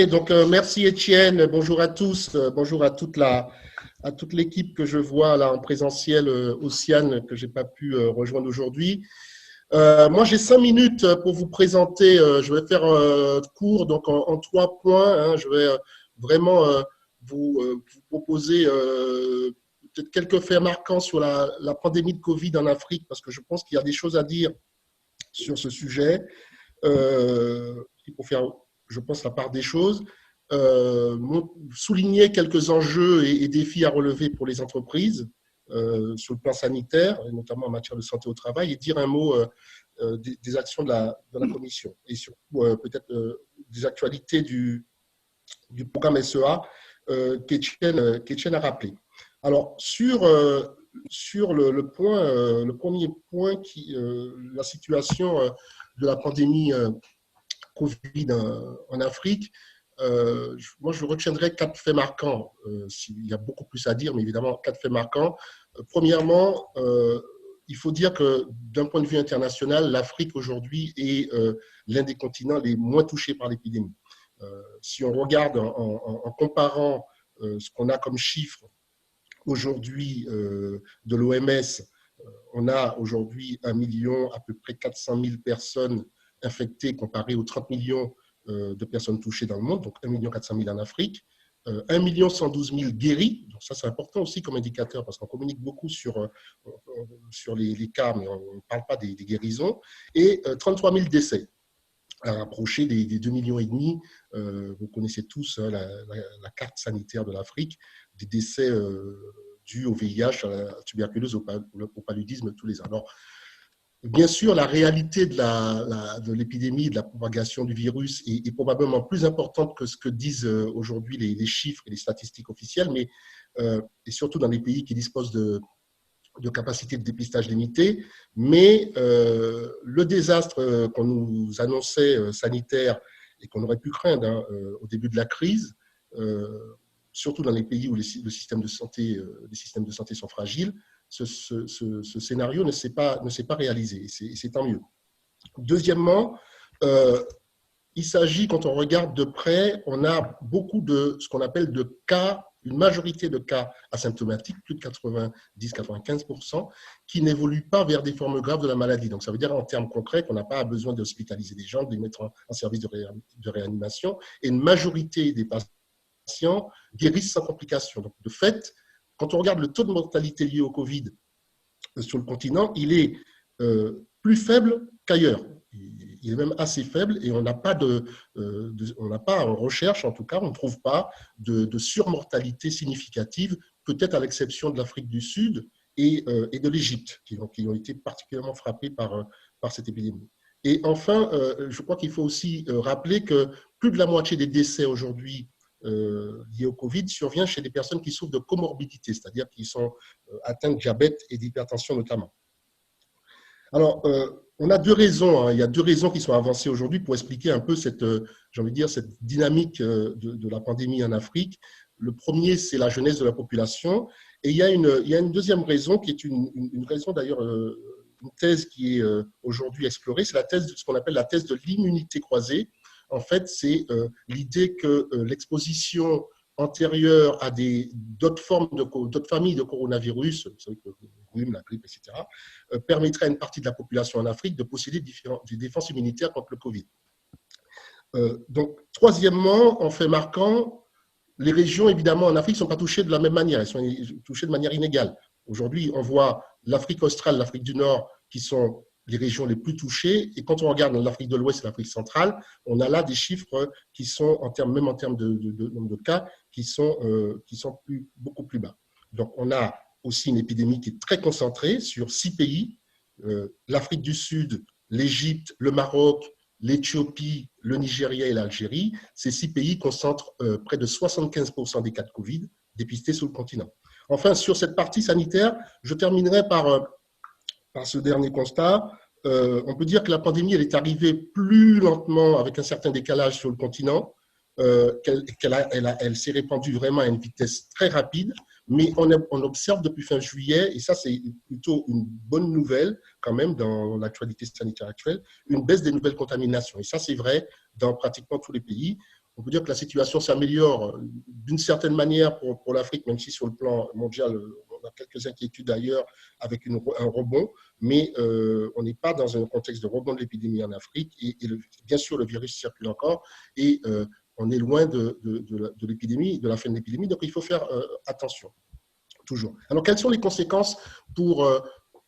Donc, merci Étienne, bonjour à tous, bonjour à toute l'équipe que je vois là en présentiel, Océane, que je n'ai pas pu rejoindre aujourd'hui. Moi, j'ai 5 minutes pour vous présenter, je vais faire court, donc en 3 points. Hein, je vais vraiment vous proposer peut-être quelques faits marquants sur la pandémie de Covid en Afrique, parce que je pense qu'il y a des choses à dire sur ce sujet. Il faut faire, je pense, la part des choses. Souligner quelques enjeux et défis à relever pour les entreprises sur le plan sanitaire, et notamment en matière de santé au travail, et dire un mot des actions de la Commission, et surtout peut-être des actualités du programme SEA qu'Etienne a rappelé. Alors, sur le premier point, la situation de la pandémie Covid en Afrique, moi, je retiendrai 4 faits marquants. Il y a beaucoup plus à dire, mais évidemment, 4 faits marquants. Premièrement, il faut dire que d'un point de vue international, l'Afrique aujourd'hui est l'un des continents les moins touchés par l'épidémie. Si on regarde en comparant ce qu'on a comme chiffre aujourd'hui de l'OMS, on a aujourd'hui 1 million, à peu près 400 000 personnes infectées comparé aux 30 millions de personnes touchées dans le monde, donc 1 400 000 en Afrique, 1 112 000 guéris, donc ça c'est important aussi comme indicateur parce qu'on communique beaucoup sur les cas, mais on ne parle pas des guérisons, et 33 000 décès, à rapprocher des 2,5 millions. Vous connaissez tous la carte sanitaire de l'Afrique, des décès dus au VIH, à la tuberculose, au paludisme tous les ans. Alors, bien sûr, la réalité de l'épidémie, de la propagation du virus est probablement plus importante que ce que disent aujourd'hui les chiffres et les statistiques officielles, mais et surtout dans les pays qui disposent de capacités de dépistage limitées. Mais le désastre qu'on nous annonçait sanitaire et qu'on aurait pu craindre au début de la crise, surtout dans les pays où les systèmes de santé sont fragiles, ce scénario ne s'est pas réalisé, et c'est tant mieux. Deuxièmement, il s'agit, quand on regarde de près, on a beaucoup de ce qu'on appelle de cas, une majorité de cas asymptomatiques, plus de 90-95%, qui n'évoluent pas vers des formes graves de la maladie. Donc, ça veut dire en termes concrets qu'on n'a pas besoin d'hospitaliser des gens, de les mettre en service de réanimation, et une majorité des patients guérissent sans complications. Donc, de fait, quand on regarde le taux de mortalité lié au Covid sur le continent, il est plus faible qu'ailleurs. Il est même assez faible et on n'a pas en recherche, en tout cas, on ne trouve pas de surmortalité significative, peut-être à l'exception de l'Afrique du Sud et de l'Égypte, qui ont été particulièrement frappés par cette épidémie. Et enfin, je crois qu'il faut aussi rappeler que plus de la moitié des décès aujourd'hui liés au Covid survient chez des personnes qui souffrent de comorbidités, c'est-à-dire qui sont atteintes de diabète et d'hypertension notamment. Alors, on a 2 raisons, il y a 2 raisons qui sont avancées aujourd'hui pour expliquer un peu cette dynamique de la pandémie en Afrique. Le premier, c'est la jeunesse de la population. Et il y a une deuxième raison, qui est une raison d'ailleurs, une thèse qui est aujourd'hui explorée, c'est ce qu'on appelle la thèse de l'immunité croisée. En fait, c'est l'idée que l'exposition antérieure à d'autres familles de coronavirus, vous savez que le rhume, la grippe, etc., permettrait à une partie de la population en Afrique de posséder des défenses immunitaires contre le Covid. Donc, troisièmement, en fait marquant, les régions, évidemment, en Afrique ne sont pas touchées de la même manière, elles sont touchées de manière inégale. Aujourd'hui, on voit l'Afrique australe, l'Afrique du Nord, qui sont les régions les plus touchées, et quand on regarde l'Afrique de l'Ouest et l'Afrique centrale, on a là des chiffres qui sont, même en termes de nombre de cas, qui sont beaucoup plus bas. Donc, on a aussi une épidémie qui est très concentrée sur 6 pays, l'Afrique du Sud, l'Égypte, le Maroc, l'Éthiopie, le Nigeria et l'Algérie. Ces 6 pays concentrent près de 75% des cas de Covid dépistés sur le continent. Enfin, sur cette partie sanitaire, je terminerai par ce dernier constat. On peut dire que la pandémie, elle est arrivée plus lentement, avec un certain décalage sur le continent, elle s'est répandue vraiment à une vitesse très rapide, mais on observe depuis fin juillet, et ça c'est plutôt une bonne nouvelle quand même dans l'actualité sanitaire actuelle, une baisse des nouvelles contaminations. Et ça c'est vrai dans pratiquement tous les pays. on peut dire que la situation s'améliore d'une certaine manière pour l'Afrique, même si sur le plan mondial, on a quelques inquiétudes ailleurs avec un rebond, mais on n'est pas dans un contexte de rebond de l'épidémie en Afrique. Bien sûr, le virus circule encore et on est loin de l'épidémie, de la fin de l'épidémie, donc il faut faire attention, toujours. Alors, quelles sont les conséquences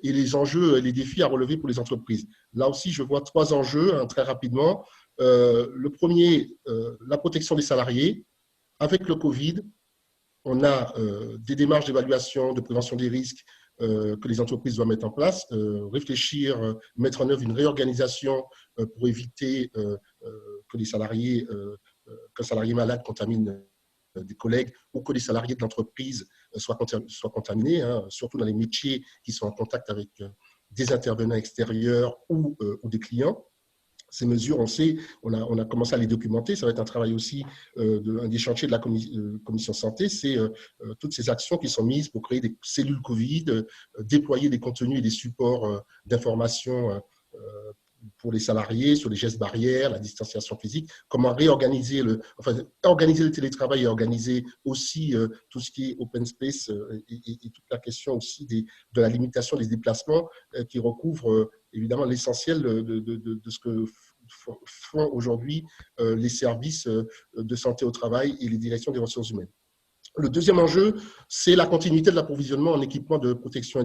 et les enjeux et les défis à relever pour les entreprises? Là aussi, je vois 3 enjeux, hein, très rapidement. Le premier, la protection des salariés. Avec le Covid, on a des démarches d'évaluation, de prévention des risques que les entreprises doivent mettre en place, réfléchir, mettre en œuvre une réorganisation pour éviter que les salariés, qu'un salarié malade contamine des collègues ou que les salariés de l'entreprise soient contaminés, hein, surtout dans les métiers qui sont en contact avec des intervenants extérieurs ou des clients. Ces mesures, on sait, on a commencé à les documenter. Ça va être un travail aussi, un des chantiers de la commission santé, c'est toutes ces actions qui sont mises pour créer des cellules Covid, déployer des contenus et des supports d'information pour les salariés sur les gestes barrières, la distanciation physique, comment organiser le télétravail et organiser aussi tout ce qui est open space et toute la question aussi de la limitation des déplacements qui recouvre évidemment l'essentiel de ce que font aujourd'hui les services de santé au travail et les directions des ressources humaines. Le deuxième enjeu, c'est la continuité de l'approvisionnement en équipement de protection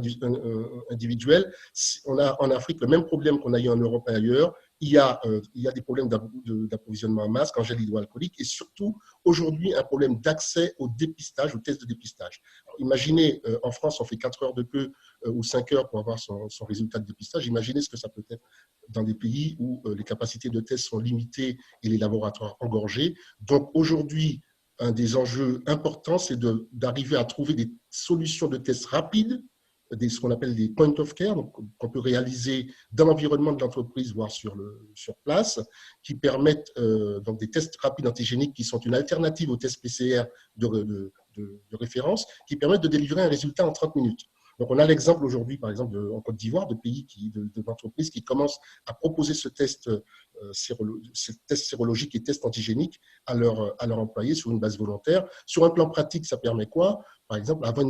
individuelle. On a en Afrique le même problème qu'on a eu en Europe et ailleurs. Il y a des problèmes d'approvisionnement en masques, en gel hydroalcoolique et surtout, aujourd'hui, un problème d'accès au dépistage, aux tests de dépistage. Alors, imaginez, en France, on fait 4 heures de queue ou 5 heures pour avoir son résultat de dépistage. Imaginez ce que ça peut être dans des pays où les capacités de tests sont limitées et les laboratoires engorgés. Donc, aujourd'hui, un des enjeux importants, c'est d'arriver à trouver des solutions de tests rapides, ce qu'on appelle des point of care, qu'on peut réaliser dans l'environnement de l'entreprise, voire sur place, qui permettent donc des tests rapides antigéniques qui sont une alternative aux tests PCR de référence, qui permettent de délivrer un résultat en 30 minutes. Donc, on a l'exemple aujourd'hui, par exemple, en Côte d'Ivoire, d'entreprises qui commencent à proposer ce test sérologique et test antigénique à leurs employés sur une base volontaire. Sur un plan pratique, ça permet quoi? Par exemple, avant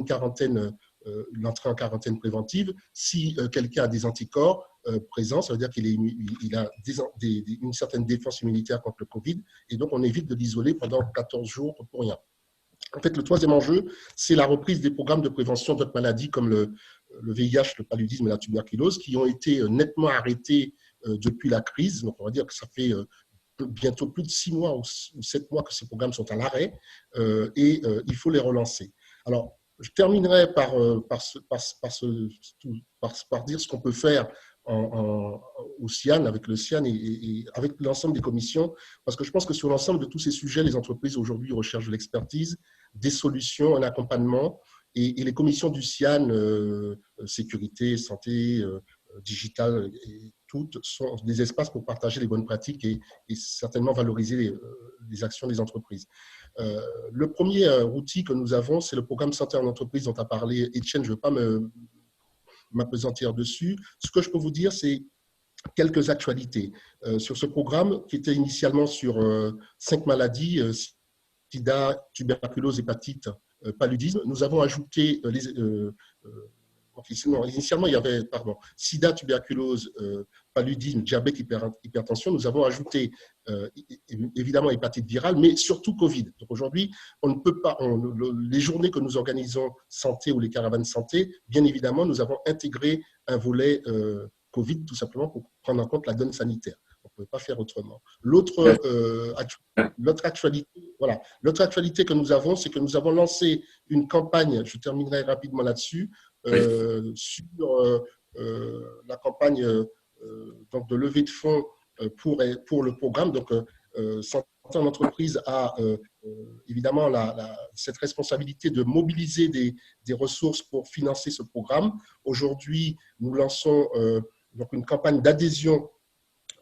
l'entrée en quarantaine préventive, si quelqu'un a des anticorps présents, ça veut dire qu'il a une certaine défense immunitaire contre le Covid, et donc on évite de l'isoler pendant 14 jours pour rien. En fait, le troisième enjeu, c'est la reprise des programmes de prévention d'autres maladies comme le VIH, le paludisme et la tuberculose, qui ont été nettement arrêtés depuis la crise. Donc, on va dire que ça fait bientôt plus de 6 mois ou 7 mois que ces programmes sont à l'arrêt et il faut les relancer. Alors, je terminerai par dire ce qu'on peut faire au CIAN, avec le CIAN et avec l'ensemble des commissions, parce que je pense que sur l'ensemble de tous ces sujets, les entreprises aujourd'hui recherchent de l'expertise, des solutions, un accompagnement, et les commissions du CIAN, sécurité, santé, digital, et toutes sont des espaces pour partager les bonnes pratiques et certainement valoriser les actions des entreprises. Le premier outil que nous avons, c'est le programme Santé en entreprise dont a parlé Etienne. Je ne veux pas m'appesantir dessus. Ce que je peux vous dire, c'est quelques actualités sur ce programme qui était initialement sur 5 maladies, sida, tuberculose, hépatite, paludisme. Nous avons ajouté initialement, il y avait sida, tuberculose, paludisme, diabète, hypertension. Nous avons ajouté évidemment hépatite virale, mais surtout Covid. Donc aujourd'hui, on ne peut pas, les journées que nous organisons santé ou les caravanes santé, bien évidemment, nous avons intégré un volet Covid tout simplement pour prendre en compte la donne sanitaire. On ne pouvait pas faire autrement. L'autre actualité que nous avons, c'est que nous avons lancé une campagne, je terminerai rapidement là-dessus, sur la campagne donc de levée de fonds pour le programme. Donc, Santé en entreprise a évidemment cette responsabilité de mobiliser des ressources pour financer ce programme. Aujourd'hui, nous lançons donc une campagne d'adhésion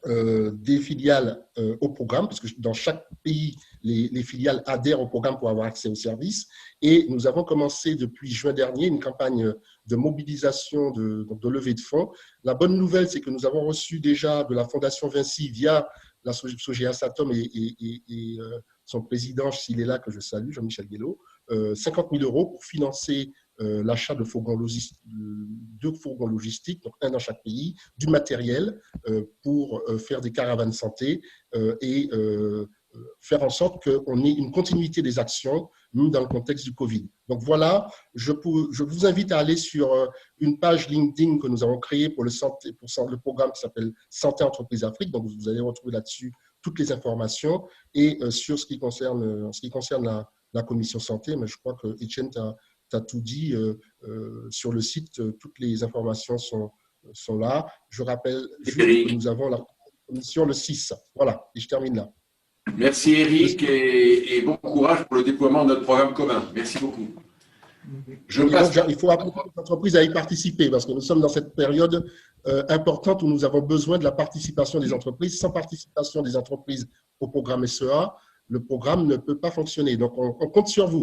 des filiales au programme, parce que dans chaque pays, les filiales adhèrent au programme pour avoir accès aux services. Et nous avons commencé depuis juin dernier une campagne de mobilisation de levée de fonds. La bonne nouvelle, c'est que nous avons reçu déjà de la Fondation Vinci via la Sogea Satom et son président, s'il est là, que je salue, Jean-Michel Guello, 50 000 € pour financer l'achat de fourgons logistiques, deux fourgons logistiques, donc un dans chaque pays, du matériel pour faire des caravanes santé et faire en sorte qu'on ait une continuité des actions, même dans le contexte du Covid. Donc voilà, je vous invite à aller sur une page LinkedIn que nous avons créée pour le programme qui s'appelle Santé Entreprise Afrique. Donc vous allez retrouver là-dessus toutes les informations. Et sur ce qui concerne la commission santé, mais je crois que Etienne t'a tout dit. Sur le site, toutes les informations sont là. Je rappelle juste que nous avons la commission le 6. Voilà, et je termine là. Merci Eric et bon courage pour le déploiement de notre programme commun. Merci beaucoup. Il faut appeler les entreprises à y participer parce que nous sommes dans cette période importante où nous avons besoin de la participation des entreprises. Sans participation des entreprises au programme SEA, le programme ne peut pas fonctionner. Donc, on compte sur vous.